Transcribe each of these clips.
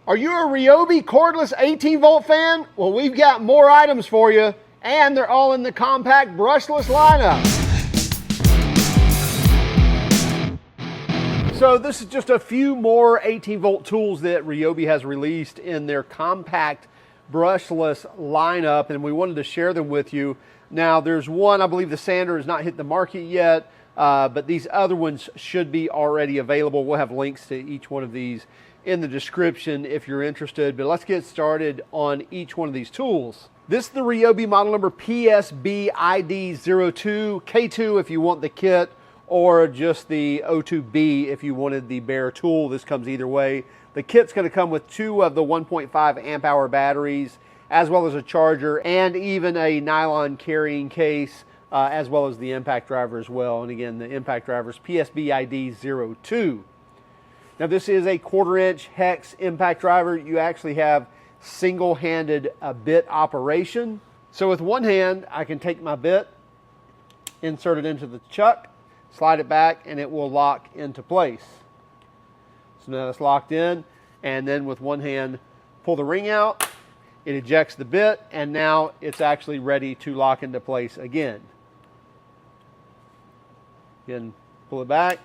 Are you a RYOBI cordless 18-volt fan? Well, we've got more items for you, and they're all in the compact brushless lineup. So this is just a few more 18-volt tools that RYOBI has released in their compact brushless lineup, and we wanted to share them with you. Now, there's one, I believe the sander has not hit the market yet, but these other ones should be already available. We'll have links to each one of these in the description if you're interested, but let's get started on each one of these tools. This is the RYOBI model number PSB ID02, K2 if you want the kit, or just the O2B if you wanted the bare tool. This comes either way. The kit's going to come with 2 of the 1.5 amp hour batteries, as well as a charger, and even a nylon carrying case, as well as the impact driver as well. And again, the impact driver is PSB ID02. Now this is a 1/4 inch hex impact driver. You actually have single-handed bit operation. So with one hand, I can take my bit, insert it into the chuck, slide it back, and it will lock into place. So now it's locked in, and then with one hand, pull the ring out, it ejects the bit, and now it's actually ready to lock into place again. Again, pull it back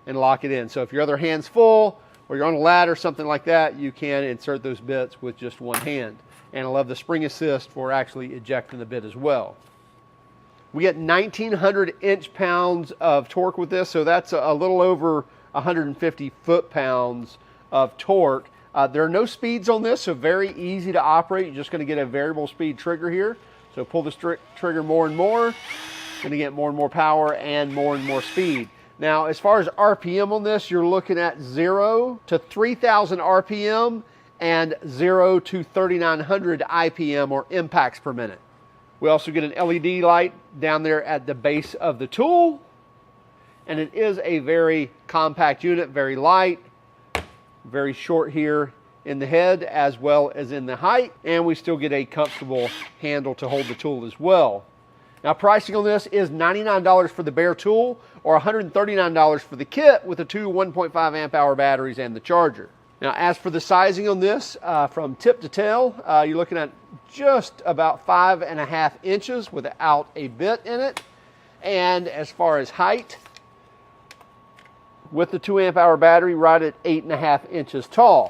and lock it in. So if your other hand's full, or you're on a ladder, something like that, you can insert those bits with just one hand. And I love the spring assist for actually ejecting the bit as well. We get 1,900 inch-pounds of torque with this, so that's a little over 150 foot-pounds of torque. There are no speeds on this, so very easy to operate. You're just going to get a variable speed trigger here. So pull the trigger more and more. Going to get more and more power and more speed. Now, as far as RPM on this, you're looking at 0 to 3,000 RPM and 0 to 3,900 IPM, or impacts per minute. We also get an LED light down there at the base of the tool. And it is a very compact unit, very light, very short here in the head as well as in the height. And we still get a comfortable handle to hold the tool as well. Now, pricing on this is $99 for the bare tool, or $139 for the kit with the 2 1.5 amp hour batteries and the charger. Now, as for the sizing on this, from tip to tail, you're looking at just about 5.5 inches without a bit in it. And as far as height, with the 2 amp hour battery, right at 8.5 inches tall.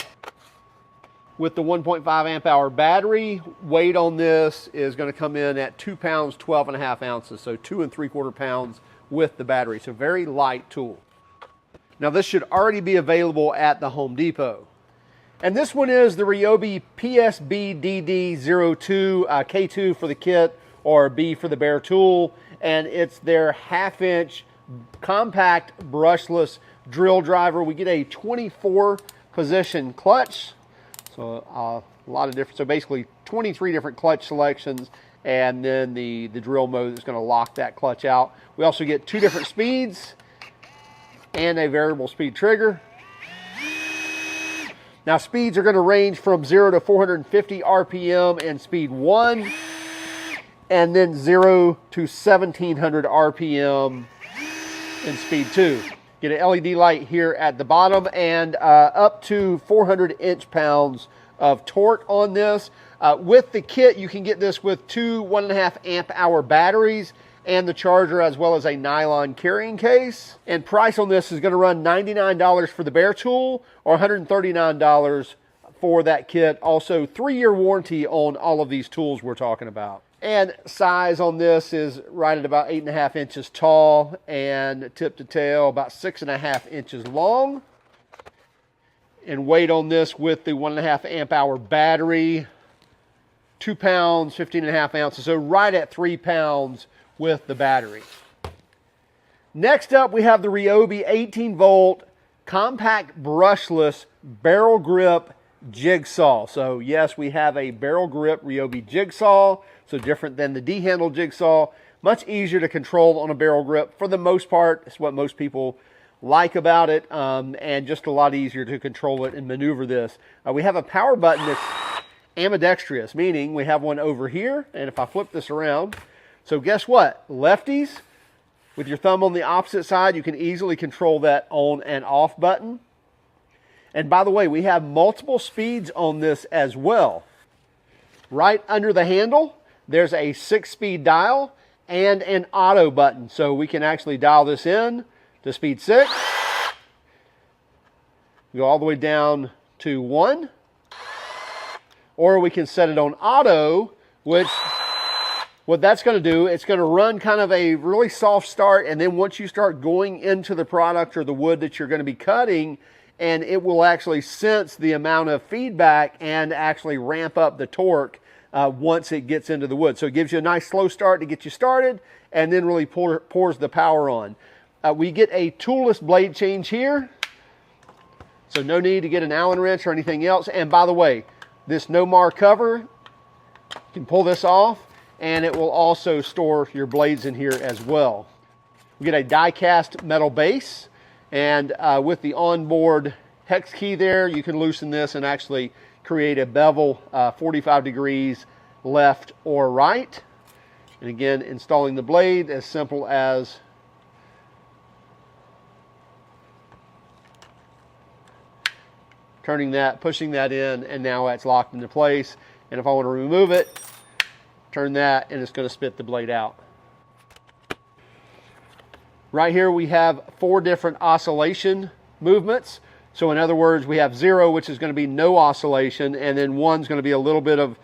With the 1.5 amp hour battery, weight on this is going to come in at 2 pounds, 12.5 ounces. So 2 3/4 pounds with the battery. So very light tool. Now this should already be available at the Home Depot. And this one is the RYOBI PSB DD02, K2 for the kit, or B for the bare tool. And it's their 1/2 inch compact brushless drill driver. We get a 24 position clutch. So a lot of different, so basically 23 different clutch selections, and then the drill mode is going to lock that clutch out. We also get 2 different speeds and a variable speed trigger. Now speeds are going to range from 0 to 450 RPM in speed 1, and then 0 to 1700 RPM in speed 2. Get an LED light here at the bottom, and up to 400 inch-pounds of torque on this. With the kit, you can get this with 2 1.5 amp hour batteries and the charger, as well as a nylon carrying case. And price on this is going to run $99 for the bare tool, or $139 for that kit. Also, 3-year warranty on all of these tools we're talking about. And size on this is right at about 8.5 inches tall, and tip to tail about 6.5 inches long. And weight on this with the 1.5 amp hour battery, 2 pounds, 15.5 ounces. So right at 3 pounds with the battery. Next up, we have the RYOBI 18-volt compact brushless barrel grip jig saw. So yes, we have a barrel grip RYOBI jig saw. So different than the D-handle jigsaw, much easier to control on a barrel grip. For the most part, it's what most people like about it, and just a lot easier to control it and maneuver this. We have a power button that's ambidextrous, meaning we have one over here, and if I flip this around, so guess what? Lefties, with your thumb on the opposite side, you can easily control that on and off button. And by the way, we have multiple speeds on this as well. Right under the handle, there's a 6-speed dial and an auto button. So we can actually dial this in to speed 6. Go all the way down to 1. Or we can set it on auto, which what that's going to do, it's going to run kind of a really soft start, and then once you start going into the product or the wood that you're going to be cutting, and it will actually sense the amount of feedback and actually ramp up the torque once it gets into the wood. So it gives you a nice slow start to get you started, and then really pours the power on. We get a toolless blade change here, so no need to get an Allen wrench or anything else. And by the way, this no-mar cover, you can pull this off, and it will also store your blades in here as well. We get a die-cast metal base, and with the onboard hex key there, you can loosen this and actually create a bevel 45 degrees left or right. And again, installing the blade as simple as turning that, pushing that in, and now it's locked into place. And if I want to remove it, turn that, and it's going to spit the blade out. Right here we have 4 different oscillation movements. So in other words, we have 0, which is going to be no oscillation, and then 1 is going to be a little bit of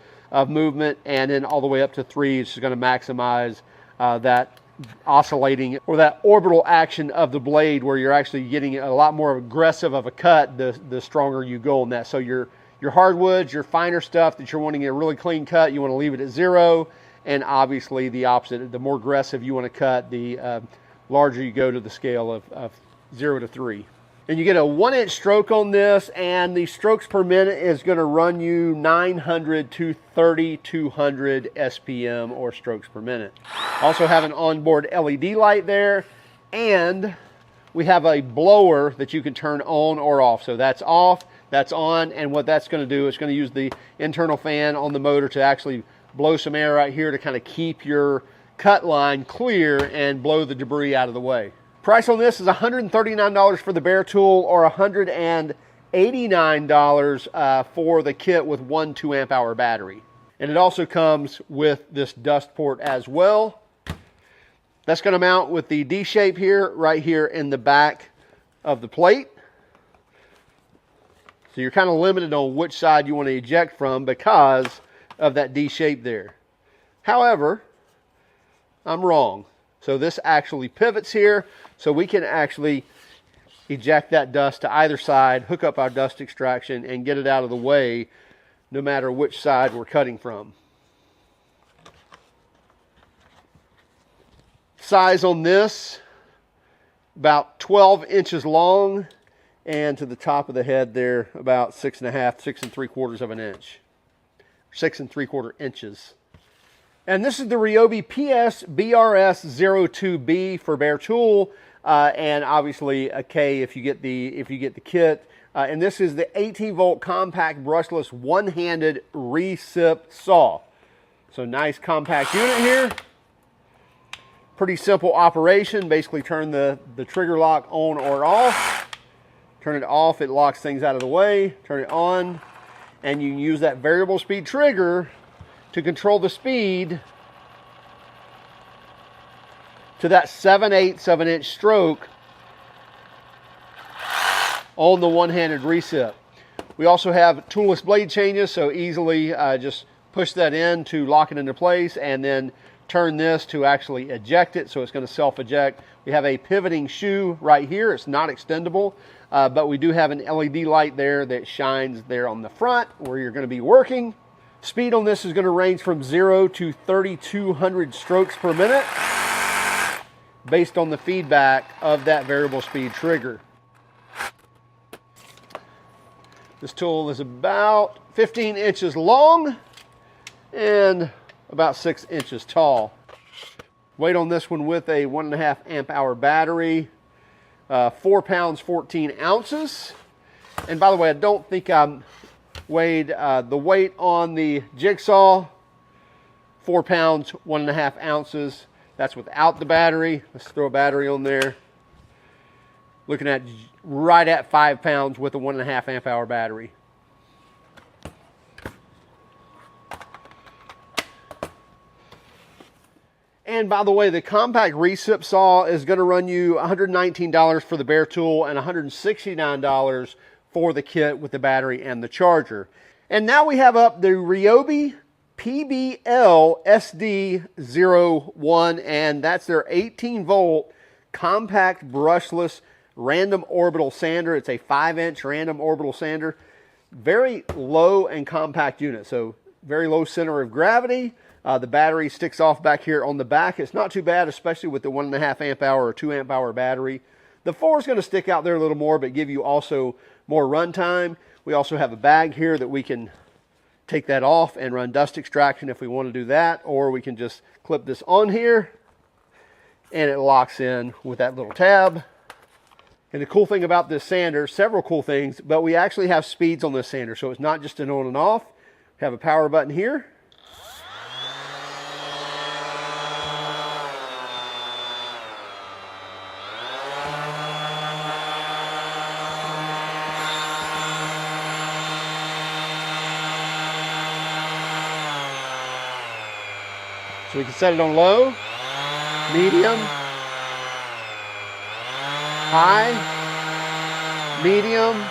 movement, and then all the way up to 3 is going to maximize that oscillating or that orbital action of the blade, where you're actually getting a lot more aggressive of a cut the stronger you go on that. So your hardwoods, your finer stuff that you're wanting a really clean cut, you want to leave it at 0, and obviously the opposite, the more aggressive you want to cut, the larger you go to the scale of 0 to 3. And you get a 1-inch stroke on this, and the strokes per minute is going to run you 900 to 3,200 SPM, or strokes per minute. Also have an onboard LED light there, and we have a blower that you can turn on or off. So that's off, that's on, and what that's going to do is going to use the internal fan on the motor to actually blow some air right here to kind of keep your cut line clear and blow the debris out of the way. Price on this is $139 for the bare tool, or $189 for the kit with 1 2-amp-hour battery. And it also comes with this dust port as well. That's going to mount with the D shape here, right here in the back of the plate. So you're kind of limited on which side you want to eject from because of that D shape there. However, I'm wrong. So this actually pivots here, so we can actually eject that dust to either side, hook up our dust extraction, and get it out of the way no matter which side we're cutting from. Size on this, about 12 inches long, and to the top of the head there, about 6.5, 6 3/4 of an inch. 6 3/4 inches. And this is the RYOBI PS BRS02B for bare tool, and obviously a K if you get the kit. And this is the 18-volt compact brushless one-handed recip saw. So nice compact unit here. Pretty simple operation. Basically turn the trigger lock on or off. Turn it off, it locks things out of the way. Turn it on, and you can use that variable speed trigger to control the speed to that 7/8 of an inch stroke on the one-handed recip. We also have toolless blade changes, so easily just push that in to lock it into place, and then turn this to actually eject it, so it's going to self-eject. We have a pivoting shoe right here. It's not extendable, but we do have an LED light there that shines there on the front where you're going to be working. Speed on this is going to range from 0 to 3,200 strokes per minute based on the feedback of that variable speed trigger. This tool is about 15 inches long and about 6 inches tall. Weight on this one with a 1.5 amp hour battery, 4 pounds 14 ounces. And by the way, I don't think I'm weighed the weight on the jigsaw, 4 pounds 1.5 ounces. That's without the battery. Let's throw a battery on there. looking at right at 5 pounds with a 1.5 amp hour battery. And by the way, the Compact Recip Saw is going to run you $119 for the bare tool and $169 for the kit with the battery and the charger. And now we have up the RYOBI PBL SD01, and that's their 18-volt compact brushless random orbital sander. It's a 5-inch random orbital sander. Very low and compact unit, so very low center of gravity. The battery sticks off back here on the back. It's not too bad, especially with the 1.5 amp hour or 2 amp hour battery. The 4 is going to stick out there a little more, but give you also more run time. We also have a bag here that we can take that off and run dust extraction if we want to do that, or we can just clip this on here and it locks in with that little tab. And the cool thing about this sander, several cool things, but we actually have speeds on this sander, so it's not just an on and off. We have a power button here. So we can set it on low, medium, high, medium,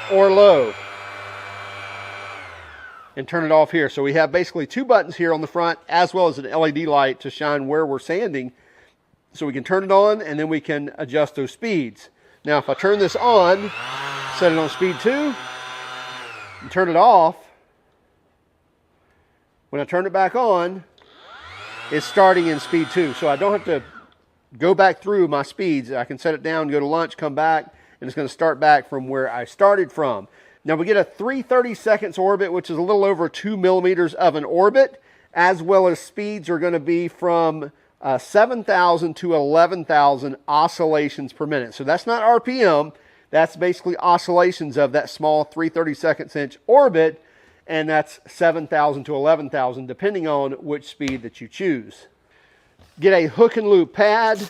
or low. And turn it off here. So we have basically 2 buttons here on the front, as well as an LED light to shine where we're sanding. So we can turn it on, and then we can adjust those speeds. Now if I turn this on, set it on speed 2, and turn it off, when I turn it back on, it's starting in speed 2, so I don't have to go back through my speeds. I can set it down, go to lunch, come back, and it's going to start back from where I started from. Now we get a 3/32 orbit, which is a little over 2 millimeters of an orbit, as well as speeds are going to be from 7,000 to 11,000 oscillations per minute. So that's not RPM, that's basically oscillations of that small 3/32 inch orbit, and that's 7,000 to 11,000 depending on which speed that you choose. Get a hook and loop pad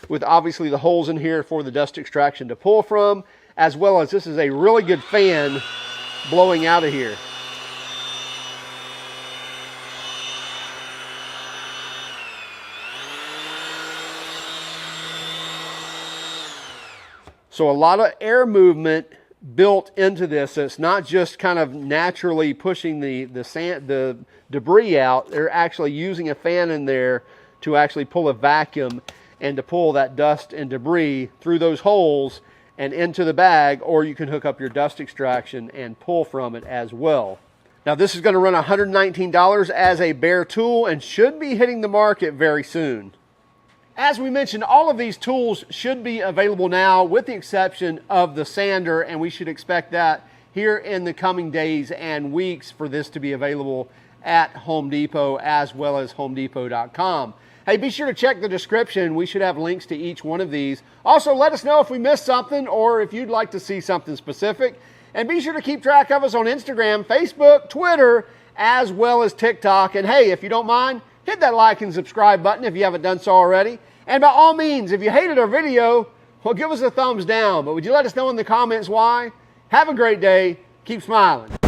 with obviously the holes in here for the dust extraction to pull from, as well as this is a really good fan blowing out of here. So a lot of air movement built into this, so it's not just kind of naturally pushing the debris out. They're actually using a fan in there to actually pull a vacuum and to pull that dust and debris through those holes and into the bag, or you can hook up your dust extraction and pull from it as well. Now this is going to run $119 as a bare tool and should be hitting the market very soon. As we mentioned, all of these tools should be available now with the exception of the sander, and we should expect that here in the coming days and weeks for this to be available at Home Depot as well as homedepot.com. Hey, be sure to check the description. We should have links to each one of these. Also, let us know if we missed something or if you'd like to see something specific. And be sure to keep track of us on Instagram, Facebook, Twitter, as well as TikTok. And hey, if you don't mind, hit that like and subscribe button if you haven't done so already. And by all means, if you hated our video, well, give us a thumbs down. But would you let us know in the comments why? Have a great day. Keep smiling.